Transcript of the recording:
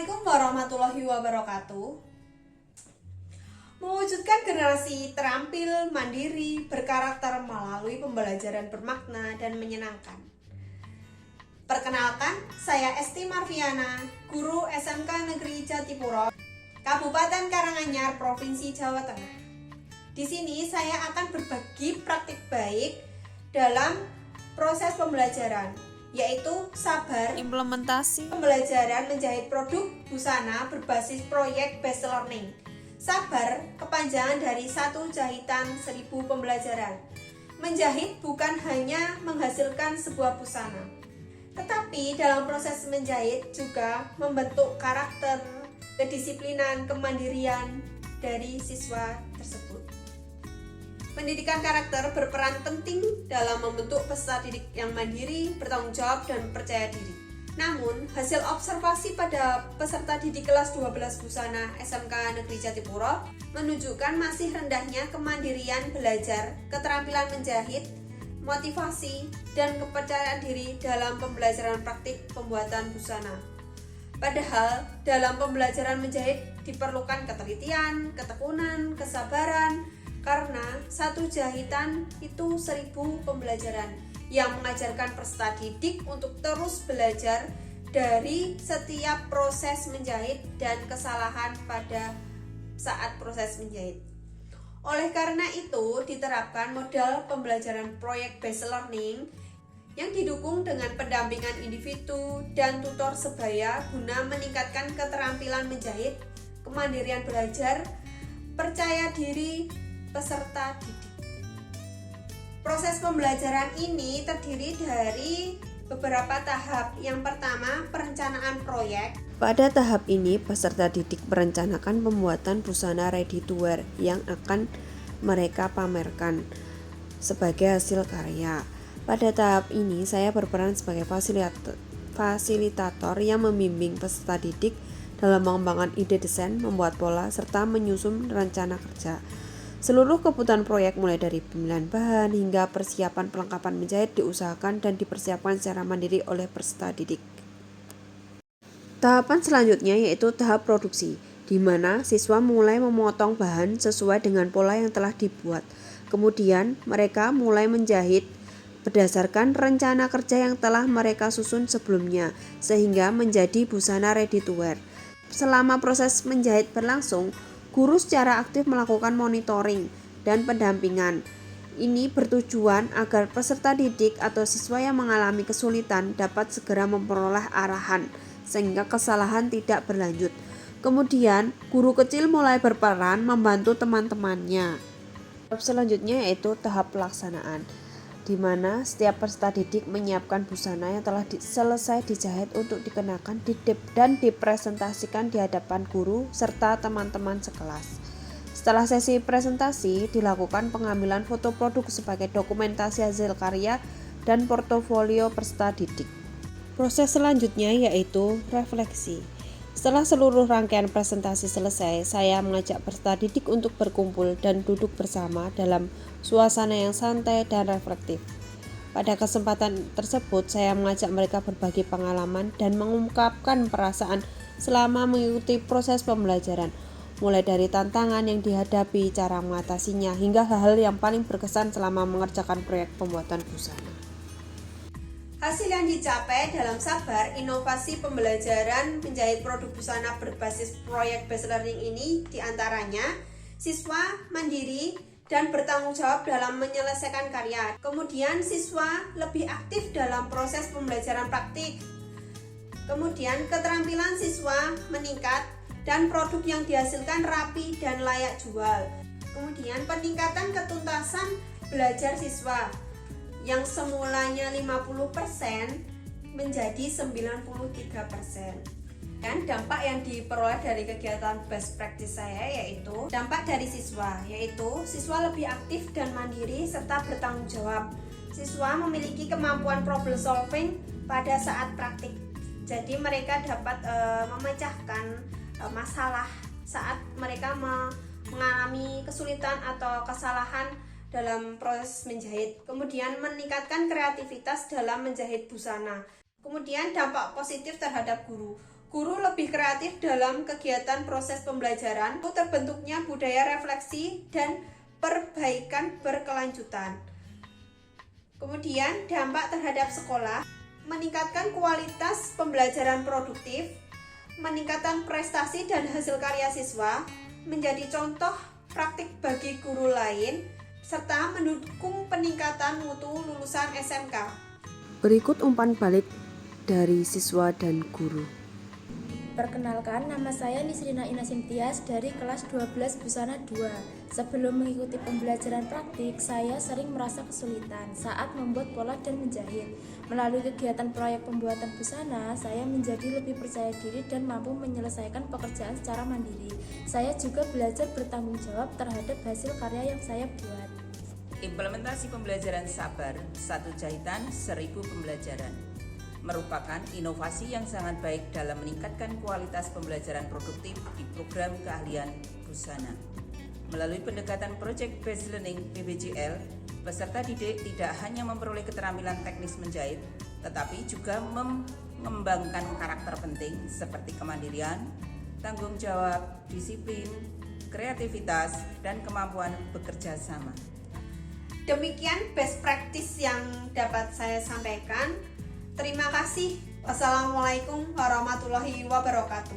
Assalamualaikum warahmatullahi wabarakatuh. Mewujudkan generasi terampil, mandiri, berkarakter melalui pembelajaran bermakna dan menyenangkan. Perkenalkan, saya Esti Marviana, guru SMK Negeri Jatipuro, Kabupaten Karanganyar, Provinsi Jawa Tengah. Di sini saya akan berbagi praktik baik dalam proses pembelajaran, yaitu sabar, implementasi pembelajaran menjahit produk busana berbasis proyek based learning. Sabar, kepanjangan dari satu jahitan 1000 pembelajaran. Menjahit bukan hanya menghasilkan sebuah busana, tetapi dalam proses menjahit juga membentuk karakter, kedisiplinan, kemandirian dari siswa tersebut. Pendidikan karakter berperan penting dalam membentuk peserta didik yang mandiri, bertanggung jawab, dan percaya diri. Namun, hasil observasi pada peserta didik kelas 12 busana SMK Negeri Jatipuro menunjukkan masih rendahnya kemandirian belajar, keterampilan menjahit, motivasi, dan kepercayaan diri dalam pembelajaran praktik pembuatan busana. Padahal, dalam pembelajaran menjahit diperlukan ketelitian, ketekunan, kesabaran, karena satu jahitan itu 1000 pembelajaran yang mengajarkan peserta didik untuk terus belajar dari setiap proses menjahit dan kesalahan pada saat proses menjahit. Oleh karena itu, diterapkan model pembelajaran proyek based learning yang didukung dengan pendampingan individu dan tutor sebaya guna meningkatkan keterampilan menjahit, kemandirian belajar, percaya diri peserta didik. Proses pembelajaran ini terdiri dari beberapa tahap. Yang pertama, perencanaan proyek. Pada tahap ini, peserta didik merencanakan pembuatan busana ready to wear yang akan mereka pamerkan sebagai hasil karya. Pada tahap ini, saya berperan sebagai fasilitator yang membimbing peserta didik dalam mengembangkan ide desain, membuat pola, serta menyusun rencana kerja. Seluruh kebutuhan proyek mulai dari pemilihan bahan hingga persiapan pelengkapan menjahit diusahakan dan dipersiapkan secara mandiri oleh peserta didik. Tahapan selanjutnya yaitu tahap produksi, di mana siswa mulai memotong bahan sesuai dengan pola yang telah dibuat. Kemudian mereka mulai menjahit berdasarkan rencana kerja yang telah mereka susun sebelumnya, sehingga menjadi busana ready to wear. Selama proses menjahit berlangsung, guru secara aktif melakukan monitoring dan pendampingan. Ini bertujuan agar peserta didik atau siswa yang mengalami kesulitan dapat segera memperoleh arahan, sehingga kesalahan tidak berlanjut. Kemudian, guru kecil mulai berperan membantu teman-temannya. Tahap selanjutnya yaitu tahap pelaksanaan, di mana setiap peserta didik menyiapkan busana yang telah selesai dijahit untuk dikenakan dan dipresentasikan di hadapan guru serta teman-teman sekelas. Setelah sesi presentasi, dilakukan pengambilan foto produk sebagai dokumentasi hasil karya dan portofolio peserta didik. Proses selanjutnya yaitu refleksi. Setelah seluruh rangkaian presentasi selesai, saya mengajak peserta didik untuk berkumpul dan duduk bersama dalam suasana yang santai dan reflektif. Pada kesempatan tersebut, saya mengajak mereka berbagi pengalaman dan mengungkapkan perasaan selama mengikuti proses pembelajaran, mulai dari tantangan yang dihadapi, cara mengatasinya, hingga hal-hal yang paling berkesan selama mengerjakan proyek pembuatan busana. Hasil yang dicapai dalam sabar, inovasi pembelajaran menjahit produk busana berbasis proyek based learning ini diantaranya siswa mandiri dan bertanggung jawab dalam menyelesaikan karya. Kemudian siswa lebih aktif dalam proses pembelajaran praktik. Kemudian keterampilan siswa meningkat dan produk yang dihasilkan rapi dan layak jual. Kemudian peningkatan ketuntasan belajar siswa yang semulanya 50% menjadi 93%. Dan dampak yang diperoleh dari kegiatan best practice saya yaitu dampak dari siswa, yaitu siswa lebih aktif dan mandiri serta bertanggung jawab. Siswa memiliki kemampuan problem solving pada saat praktik. Jadi mereka dapat memecahkan masalah saat mereka mengalami kesulitan atau kesalahan dalam proses menjahit. Kemudian meningkatkan kreativitas dalam menjahit busana. Kemudian dampak positif terhadap guru. Guru lebih kreatif dalam kegiatan proses pembelajaran, terbentuknya budaya refleksi dan perbaikan berkelanjutan. Kemudian dampak terhadap sekolah, meningkatkan kualitas pembelajaran produktif, meningkatkan prestasi dan hasil karya siswa, menjadi contoh praktik bagi guru lain, serta mendukung peningkatan mutu lulusan SMK. Berikut umpan balik dari siswa dan guru. Perkenalkan, nama saya Nisrina Inasim Tias dari kelas 12 Busana 2. Sebelum mengikuti pembelajaran praktik, saya sering merasa kesulitan saat membuat pola dan menjahit. Melalui kegiatan proyek pembuatan busana, saya menjadi lebih percaya diri dan mampu menyelesaikan pekerjaan secara mandiri. Saya juga belajar bertanggung jawab terhadap hasil karya yang saya buat. Implementasi pembelajaran sabar, satu jahitan, 1000 pembelajaran merupakan inovasi yang sangat baik dalam meningkatkan kualitas pembelajaran produktif di program keahlian busana. Melalui pendekatan Project Based Learning (PBJL), peserta didik tidak hanya memperoleh keterampilan teknis menjahit, tetapi juga mengembangkan karakter penting seperti kemandirian, tanggung jawab, disiplin, kreativitas, dan kemampuan bekerja sama. Demikian best practice yang dapat saya sampaikan. Terima kasih. Wassalamualaikum warahmatullahi wabarakatuh.